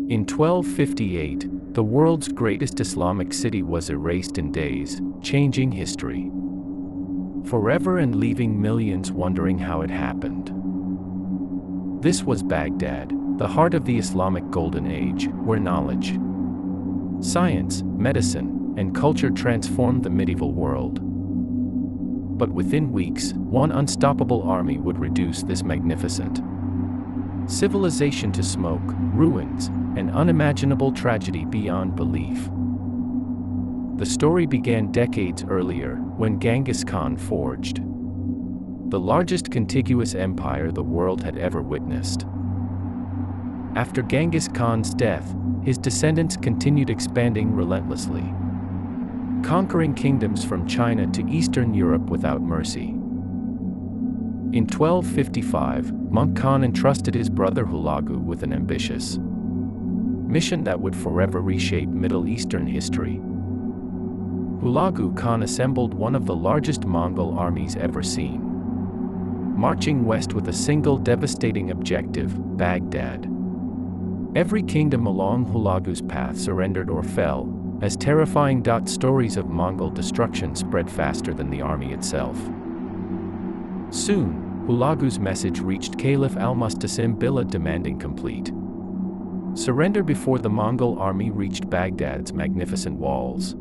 In 1258, the world's greatest Islamic city was erased in days, changing history forever and leaving millions wondering how it happened. This was Baghdad, the heart of the Islamic Golden Age, where knowledge, science, medicine, and culture transformed the medieval world. But within weeks, one unstoppable army would reduce this magnificent civilization to smoke, ruins, and unimaginable tragedy beyond belief. The story began decades earlier, when Genghis Khan forged the largest contiguous empire the world had ever witnessed. After Genghis Khan's death, his descendants continued expanding relentlessly, conquering kingdoms from China to Eastern Europe without mercy. In 1255, Monk Khan entrusted his brother Hulagu with an ambitious mission that would forever reshape Middle Eastern history. Hulagu Khan assembled one of the largest Mongol armies ever seen, marching west with a single devastating objective: Baghdad. Every kingdom along Hulagu's path surrendered or fell, as terrifying stories of Mongol destruction spread faster than the army itself. Soon, Hulagu's message reached Caliph al-Mustasim Billah demanding complete surrender before the Mongol army reached Baghdad's magnificent walls.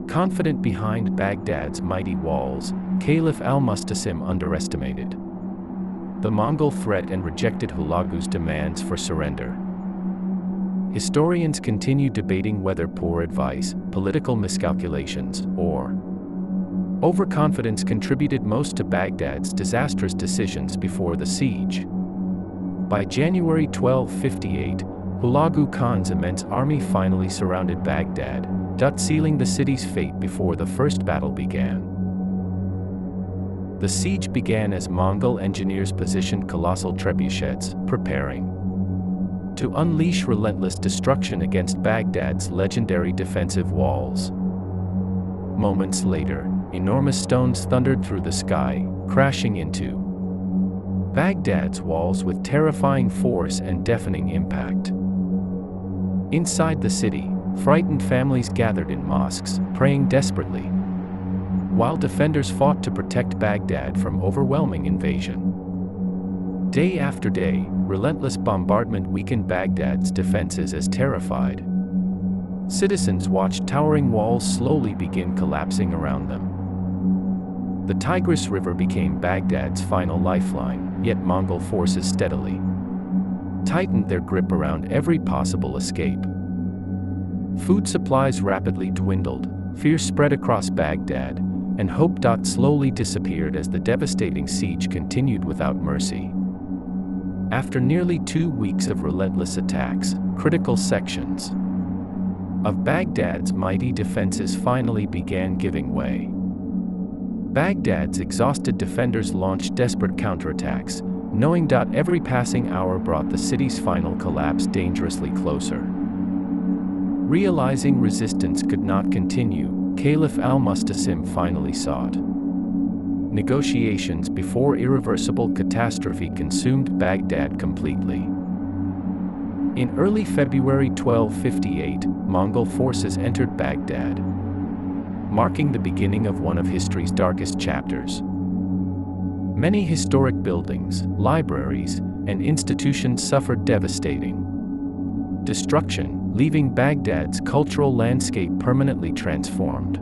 Confident behind Baghdad's mighty walls, Caliph al-Mustasim underestimated the Mongol threat and rejected Hulagu's demands for surrender. Historians continue debating whether poor advice, political miscalculations, or overconfidence contributed most to Baghdad's disastrous decisions before the siege. By January 1258, Hulagu Khan's immense army finally surrounded Baghdad, sealing the city's fate before the first battle began. The siege began as Mongol engineers positioned colossal trebuchets, preparing to unleash relentless destruction against Baghdad's legendary defensive walls. Moments later, enormous stones thundered through the sky, crashing into Baghdad's walls with terrifying force and deafening impact. Inside the city, frightened families gathered in mosques, praying desperately, while defenders fought to protect Baghdad from overwhelming invasion. Day after day, relentless bombardment weakened Baghdad's defenses as terrified citizens watched towering walls slowly begin collapsing around them. The Tigris River became Baghdad's final lifeline, yet Mongol forces steadily tightened their grip around every possible escape. Food supplies rapidly dwindled, fear spread across Baghdad, and hope slowly disappeared as the devastating siege continued without mercy. After nearly 2 weeks of relentless attacks, critical sections of Baghdad's mighty defenses finally began giving way. Baghdad's exhausted defenders launched desperate counterattacks, knowing every passing hour brought the city's final collapse dangerously closer. Realizing resistance could not continue, Caliph al-Mustasim finally sought negotiations before irreversible catastrophe consumed Baghdad completely. In early February 1258, Mongol forces entered Baghdad, marking the beginning of one of history's darkest chapters. Many historic buildings, libraries, and institutions suffered devastating destruction, leaving Baghdad's cultural landscape permanently transformed.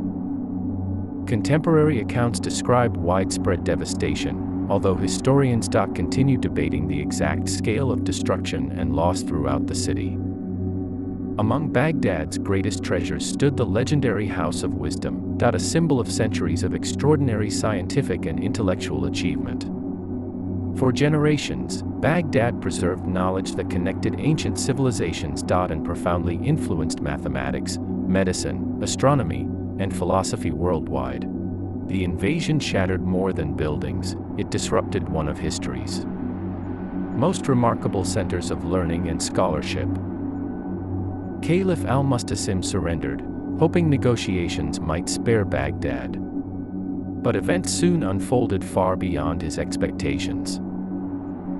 Contemporary accounts describe widespread devastation, although historians continue debating the exact scale of destruction and loss throughout the city. Among Baghdad's greatest treasures stood the legendary House of Wisdom, a symbol of centuries of extraordinary scientific and intellectual achievement. For generations, Baghdad preserved knowledge that connected ancient civilizations and profoundly influenced mathematics, medicine, astronomy, and philosophy worldwide. The invasion shattered more than buildings, it disrupted one of history's most remarkable centers of learning and scholarship. Caliph al-Mustasim surrendered, hoping negotiations might spare Baghdad. But events soon unfolded far beyond his expectations.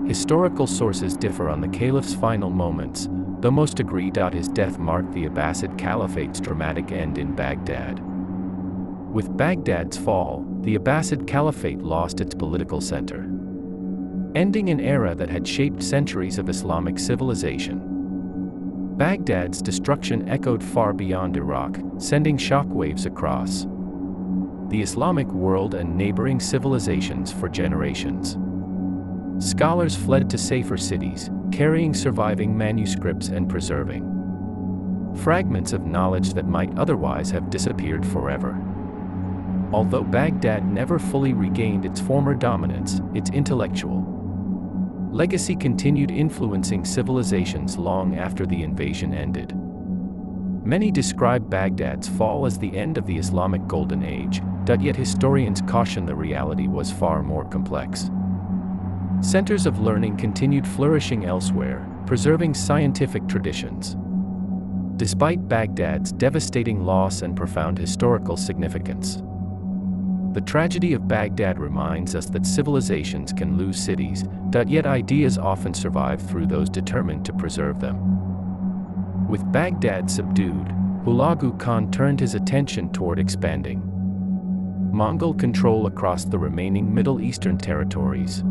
Historical sources differ on the caliph's final moments, though most agree his death marked the Abbasid Caliphate's dramatic end in Baghdad. With Baghdad's fall, the Abbasid Caliphate lost its political center, ending an era that had shaped centuries of Islamic civilization. Baghdad's destruction echoed far beyond Iraq, sending shockwaves across the Islamic world and neighboring civilizations for generations. Scholars fled to safer cities, carrying surviving manuscripts and preserving fragments of knowledge that might otherwise have disappeared forever. Although Baghdad never fully regained its former dominance, its intellectual legacy continued influencing civilizations long after the invasion ended. Many describe Baghdad's fall as the end of the Islamic Golden Age, yet historians caution the reality was far more complex. Centers of learning continued flourishing elsewhere, preserving scientific traditions. Despite Baghdad's devastating loss and profound historical significance, the tragedy of Baghdad reminds us that civilizations can lose cities, yet ideas often survive through those determined to preserve them. With Baghdad subdued, Hulagu Khan turned his attention toward expanding Mongol control across the remaining Middle Eastern territories.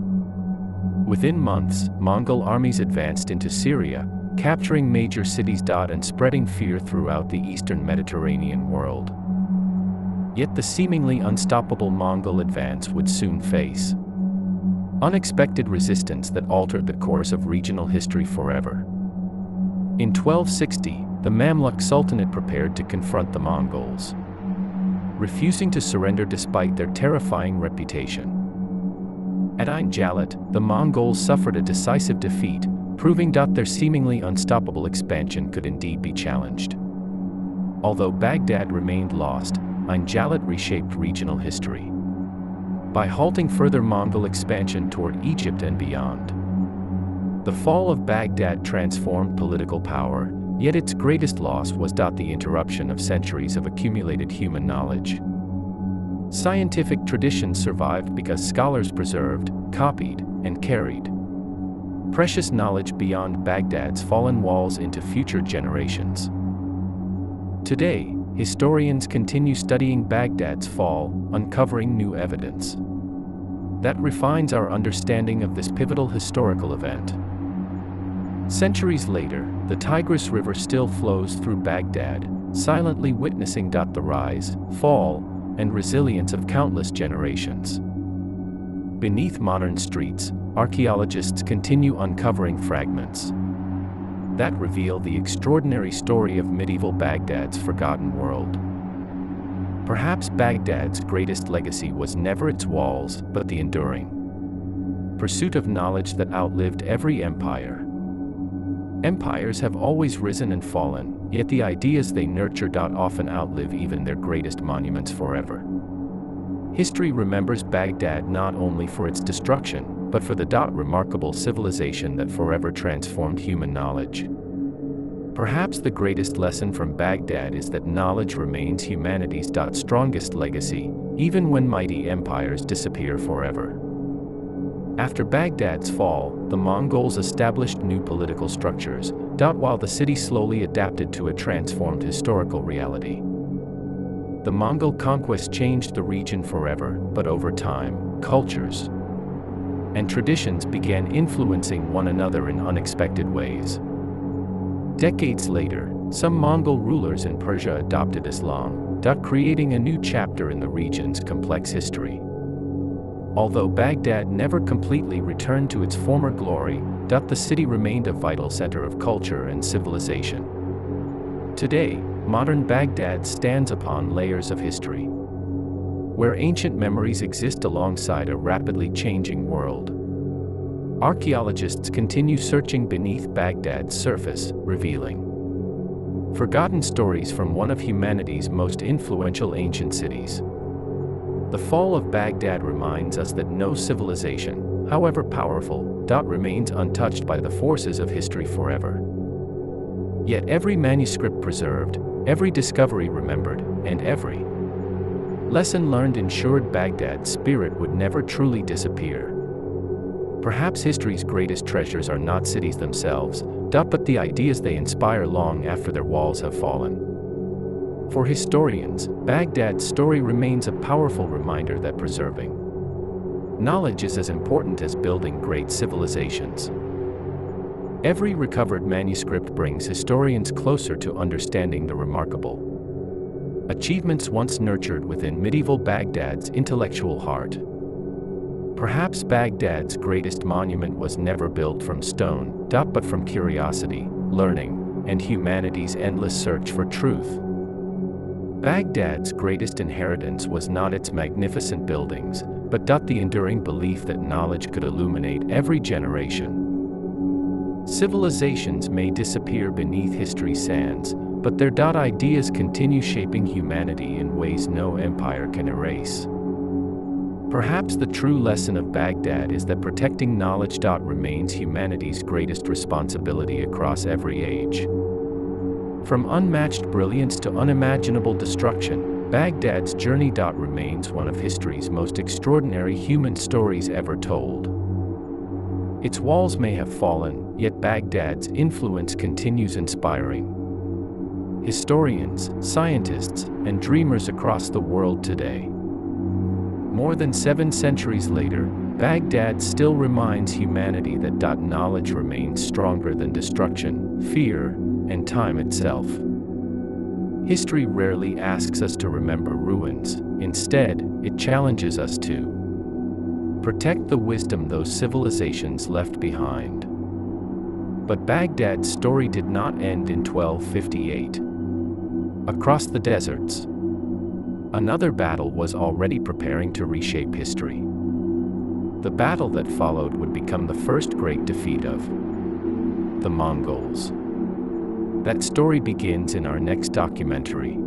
Within months, Mongol armies advanced into Syria, capturing major cities and spreading fear throughout the eastern Mediterranean world. Yet the seemingly unstoppable Mongol advance would soon face unexpected resistance that altered the course of regional history forever. In 1260, the Mamluk Sultanate prepared to confront the Mongols, refusing to surrender despite their terrifying reputation. At Ain Jalut, the Mongols suffered a decisive defeat, proving their seemingly unstoppable expansion could indeed be challenged. Although Baghdad remained lost, Ain Jalut reshaped regional history by halting further Mongol expansion toward Egypt and beyond. The fall of Baghdad transformed political power, yet its greatest loss was the interruption of centuries of accumulated human knowledge. Scientific traditions survived because scholars preserved, copied, and carried precious knowledge beyond Baghdad's fallen walls into future generations. Today, historians continue studying Baghdad's fall, uncovering new evidence that refines our understanding of this pivotal historical event. Centuries later, the Tigris River still flows through Baghdad, silently witnessing the rise, fall, and resilience of countless generations. Beneath modern streets, archaeologists continue uncovering fragments that reveal the extraordinary story of medieval Baghdad's forgotten world. Perhaps Baghdad's greatest legacy was never its walls, but the enduring pursuit of knowledge that outlived every empire. Empires have always risen and fallen, yet the ideas they nurtured often outlive even their greatest monuments forever. History remembers Baghdad not only for its destruction, but for the remarkable civilization that forever transformed human knowledge. Perhaps the greatest lesson from Baghdad is that knowledge remains humanity's strongest legacy, even when mighty empires disappear forever. After Baghdad's fall, the Mongols established new political structures, while the city slowly adapted to a transformed historical reality. The Mongol conquest changed the region forever, but over time, cultures and traditions began influencing one another in unexpected ways. Decades later, some Mongol rulers in Persia adopted Islam, creating a new chapter in the region's complex history. Although Baghdad never completely returned to its former glory, the city remained a vital center of culture and civilization. Today, modern Baghdad stands upon layers of history, where ancient memories exist alongside a rapidly changing world. Archaeologists continue searching beneath Baghdad's surface, revealing forgotten stories from one of humanity's most influential ancient cities. The fall of Baghdad reminds us that no civilization, however powerful, remains untouched by the forces of history forever. Yet every manuscript preserved, every discovery remembered, and every lesson learned ensured Baghdad's spirit would never truly disappear. Perhaps history's greatest treasures are not cities themselves, but the ideas they inspire long after their walls have fallen. For historians, Baghdad's story remains a powerful reminder that preserving knowledge is as important as building great civilizations. Every recovered manuscript brings historians closer to understanding the remarkable achievements once nurtured within medieval Baghdad's intellectual heart. Perhaps Baghdad's greatest monument was never built from stone, but from curiosity, learning, and humanity's endless search for truth. Baghdad's greatest inheritance was not its magnificent buildings, but the enduring belief that knowledge could illuminate every generation. Civilizations may disappear beneath history's sands, but their ideas continue shaping humanity in ways no empire can erase. Perhaps the true lesson of Baghdad is that protecting knowledge remains humanity's greatest responsibility across every age. From unmatched brilliance to unimaginable destruction, Baghdad's journey remains one of history's most extraordinary human stories ever told. Its walls may have fallen, yet Baghdad's influence continues inspiring historians, scientists, and dreamers across the world today. More than 7 centuries later, Baghdad still reminds humanity that knowledge remains stronger than destruction, fear, and time itself. History rarely asks us to remember ruins. Instead, it challenges us to protect the wisdom those civilizations left behind. But Baghdad's story did not end in 1258. Across the deserts, another battle was already preparing to reshape history. The battle that followed would become the first great defeat of the Mongols. That story begins in our next documentary.